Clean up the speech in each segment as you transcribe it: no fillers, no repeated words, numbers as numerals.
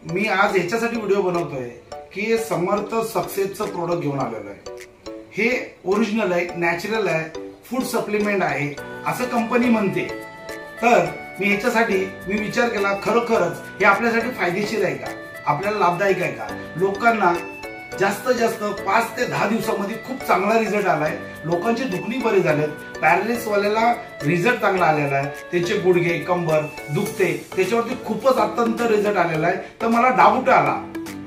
मी आज ह्याच्यासाठी व्हिडिओ बनवतोय की समर्थ सक्सेसचं प्रोडक्ट घेऊन आलेलो आहे। हे ओरिजिनल आहे, नॅचरल आहे, फूड सप्लिमेंट आहे असं कंपनी म्हणते। तर मी ह्याच्यासाठी विचार केला, खरोखरच हे आपल्यासाठी फायदेशीर आहे का, आपल्याला लाभदायक आहे का। लोकांना जास्त 5 ते 10 दिवसांमध्ये खूप चांगला रिझल्ट आलाय। लोकांची दुखणी बरी झालेत, पॅरालिसिस वाल्याला रिझल्ट चांगला आलेला आहे, त्याचे गुडघे कंबर दुखते त्याच्यावरती खूपच अत्यंत रिझल्ट आलेला आहे। तर मला डाऊट आला,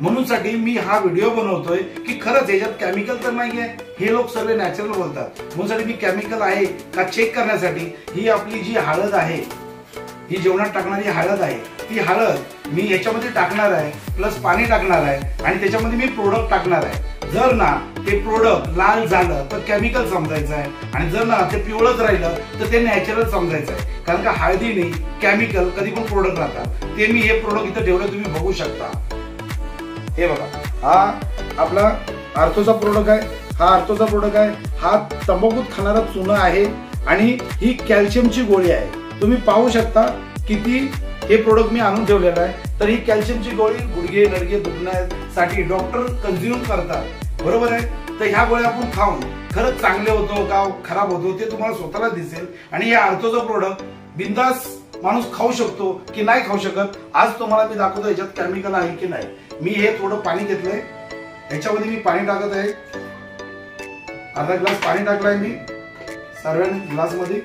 म्हणून साठी मी हा व्हिडिओ बनवतोय की खरंच याच्यात केमिकल तर नाहीये। हे लोक सर्व नॅचरल बोलतात, म्हणून साठी मी केमिकल आहे का चेक करण्यासाठी ही आपली जी हळद आहे, ही जेवणात टाकणारी हळद आहे, ती हळद मी याच्यामध्ये टाकणार आहे, प्लस पाणी टाकणार आहे आणि त्याच्यामध्ये मी प्रोडक्ट टाकणार आहे। जर ना ते प्रोडक्ट लाल झालं तर केमिकल समजायचं आहे, आणि जर ना ते पिवळच राहिलं तर ते नॅचरल समजायचं आहे। कारण का हळदीने केमिकल कधी पण प्रोडक्ट राहतात। ते मी हे प्रोडक्ट इथं ठेवलं, तुम्ही बघू शकता। हे बघा, हा आपला आर्थोचा प्रोडक्ट आहे, हा आर्थोचा प्रोडक्ट आहे, हा तंबाखूत खाणारा चुना आहे आणि ही कॅल्शियमची गोळी आहे। तुम्ही पाहू शकता किती हे प्रोडक्ट मी आणून ठेवलेलं आहे। तर ही कॅल्शियमची गोळी गुडघे नडगे दुखण्यासाठी डॉक्टर कंझ्युम करतात, बरोबर आहे। तर ह्या गोळ्या आपण खाऊन खरंच चांगले होतो का खराब होतो ते तुम्हाला स्वतःला दिसेल। आणि हे आर्थोचं प्रोडक्ट बिंदास माणूस खाऊ शकतो की नाही खाऊ शकत, आज तुम्हाला मी दाखवतो याच्यात केमिकल आहे की नाही। मी हे थोडं पाणी घेतलंय, याच्यामध्ये मी पाणी टाकत आहे, अर्धा ग्लास पाणी टाकलाय मी सर्वांनी ग्लास मध्ये।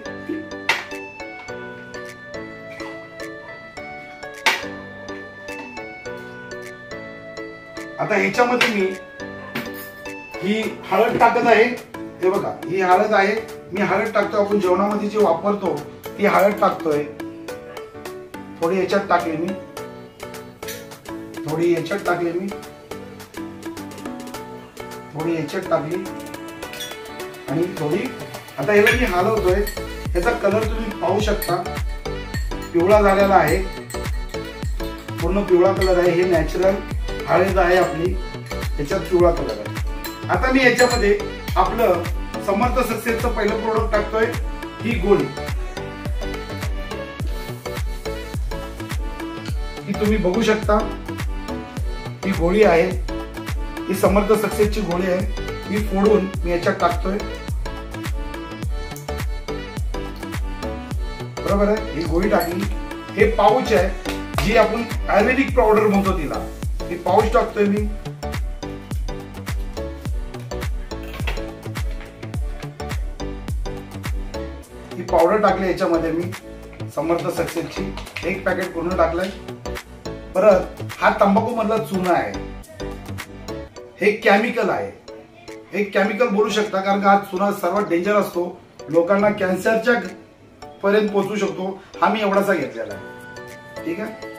आता ह्याच्यामध्ये मी ही हळद टाकत आहे। हे बघा, ही हळद आहे, मी हळद टाकतो, आपण जेवणामध्ये जे वापरतो ती हळद टाकतोय। थोडी याच्यात टाकली मी, थोडी याच्यात टाकली मी, थोडी याच्यात टाकली आणि थोडी, आता ह्याला मी हलवतोय। ह्याचा कलर तुम्ही पाहू शकता, पिवळा झालेला आहे, पूर्ण पिवळा कलर आहे। हे नॅचरल हळद आहे आपली, त्याच्यात पिवळा कलर आहे। आता मी याच्यामध्ये आपलं समर्थ सक्सेसचं पहिलं प्रोडक्ट टाकतोय, ही गोळी। ही तुम्ही बघू शकता, ही गोळी आहे, ही समर्थ सक्सेसची गोळी आहे। ही फोडून मी याच्यात टाकतोय, बरोबर आहे। ही गोळी टाकली, हे पाऊच आहे जी आपण आयुर्वेदिक पावडर म्हणतो तिला, ही पाऊच टाकतोय मी। ही पावडर टाकली याच्यामध्ये मी समर्थ सक्सेसची, एक पॅकेट पूर्ण टाकलंय। परत हा तंबाखू मधला चुना आहे, हे केमिकल आहे, हे केमिकल बोलू शकता कारण का हा चुना सर्वात डेंजर असतो, लोकांना कॅन्सरच्या पर्यंत पोहोचू शकतो। हा मी एवढासा घेतलेला आहे, ठीक आहे।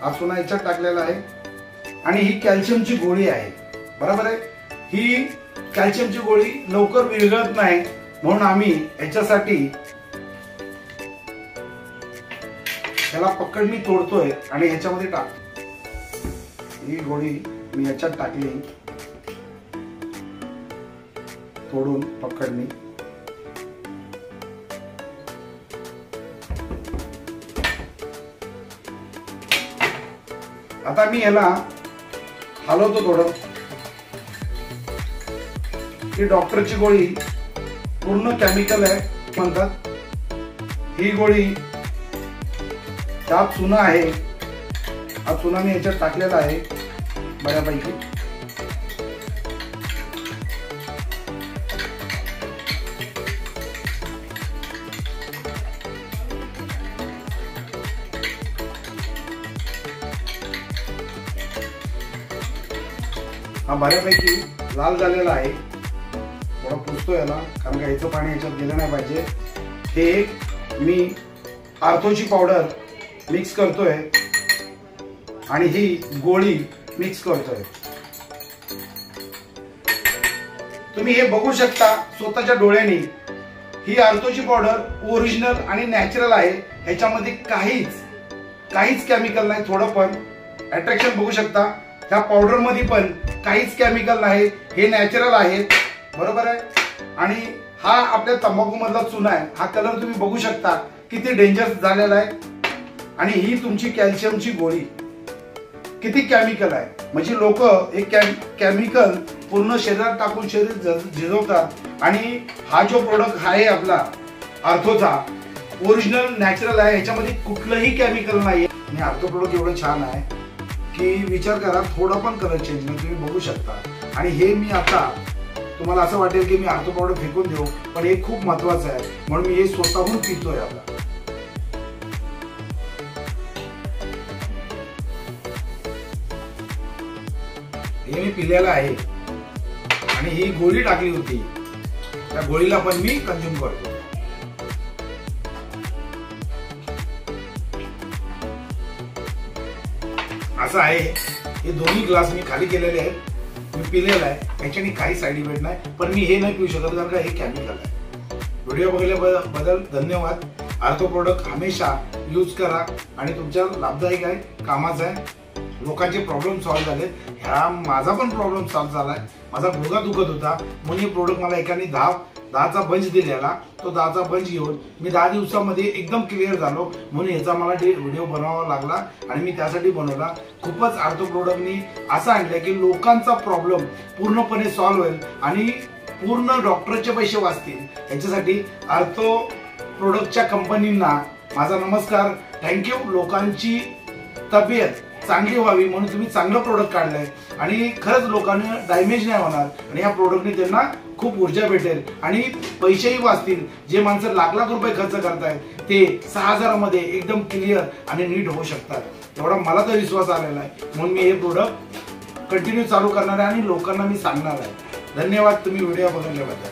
हा चुना याच्यात टाकलेला आहे आणि ही कॅल्शियमची गोळी आहे, बरोबर आहे। ही कॅल्शियमची गोळी लवकर विरघळत नाही, म्हणून आम्ही याच्यासाठी त्याला पकड मी तोडतोय आणि ह्याच्यामध्ये टाकतो। ही गोळी मी याच्यात टाकली, तोडून पकडणी। आता मी याला हलवतो थोडं। ही डॉक्टरची गोळी पूर्ण केमिकल आहे म्हणतात। ही गोळी, हा चुना आहे, हा चुना मी याच्यात टाकलेला आहे बऱ्यापैकी। हा बऱ्यापैकी लाल झालेला आहे, थोडा पुसतो याला कारण का याचं पाणी याच्यात गेलं नाही पाहिजे। हे मी आर्थोची पावडर मिक्स करतोय आणि ही गोळी मिक्स करतोय। तुम्ही हे बघू शकता स्वतःच्या डोळ्यांनी, ही आर्थोची पावडर ओरिजिनल आणि नॅचरल आहे, ह्याच्यामध्ये काहीच केमिकल नाही, थोडं पण अट्रॅक्शन बघू शकता। ह्या पावडर मध्ये पण काहीच केमिकल नाही, हे नॅचरल आहे, बरोबर आहे। आणि हा आपल्या तंबाखू मधला चुना आहे, हा कलर तुम्ही बघू शकता किती डेंजर झालेला आहे। आणि ही तुमची कॅल्शियमची गोळी, किती केमिकल आहे, म्हणजे लोक हे केमिकल पूर्ण शरीरात टाकून शरीर झिजवतात आणि हा जो प्रोडक्ट आहे आपला आर्थोचा ओरिजिनल नॅचरल आहे, याच्यामध्ये कुठलंही केमिकल नाही. आणि आर्थो प्रोडक्ट एवढं छान आहे की विचार करा, थोडा पण कलर चेंज नाही, तुम्ही बघू शकता. आणि हे मी आता तुम्हाला असं वाटेल की मी आर्थो प्रोडक्ट फेकून देऊ, पण हे खूप महत्वाचं आहे म्हणून मी हे स्वतःहून पितोय. आता हे मी पिलेलं आहे आणि ही गोळी टाकली होती, त्या गोळीला पण मी कंझ्युम करतो. असं आहे. हे दोन्ही ग्लास मी खाली केलेले आहेत, मी पिलेला आहे, याच्याने काही साईड इफेक्ट नाही, पण मी हे नाही पिऊ शकत कारण का हे केमिकल आहे. व्हिडिओ बघितल्याबद्दल धन्यवाद. आर्थो प्रोडक्ट हमेशा यूज करा आणि तुमच्या लाभदायक आहे, कामाचं आहे. लोकांचे प्रॉब्लेम सॉल्व्ह झाले. ह्या माझा पण प्रॉब्लेम सॉल्व्ह झालाय. माझा गुडघा दुखत होता म्हणून हे प्रोडक्ट मला एकाने 10चा बंच दिलेला. तो 10चा बंच घेऊन मी 10 दिवसामध्ये एकदम क्लिअर झालो, म्हणून याचा मला व्हिडिओ बनवावा लागला आणि मी त्यासाठी बनवला. खूपच आर्थो प्रोडक्टनी असं आणलं की लोकांचा प्रॉब्लेम पूर्णपणे सॉल्व्ह होईल आणि पूर्ण डॉक्टरचे पैसे वाचतील. याच्यासाठी आर्थो प्रोडक्टच्या कंपनींना माझा नमस्कार. थँक्यू. लोकांची तब्येत चांगली व्हावी म्हणून तुम्ही चांगलं प्रोडक्ट काढलंय आणि खरंच लोकांना डॅमेज नाही होणार आणि या प्रोडक्टने त्यांना खूप ऊर्जा भेटेल आणि पैसेही वाचतील. जे माणसं लाख लाख रुपये खर्च करतायत ते 6,000 मध्ये एकदम क्लिअर आणि नीट होऊ शकतात. एवढा मला तर विश्वास आलेला आहे, म्हणून मी हे प्रोडक्ट कंटिन्यू चालू करणार आहे आणि लोकांना मी सांगणार आहे. धन्यवाद तुम्ही व्हिडिओ बघितल्याबद्दल.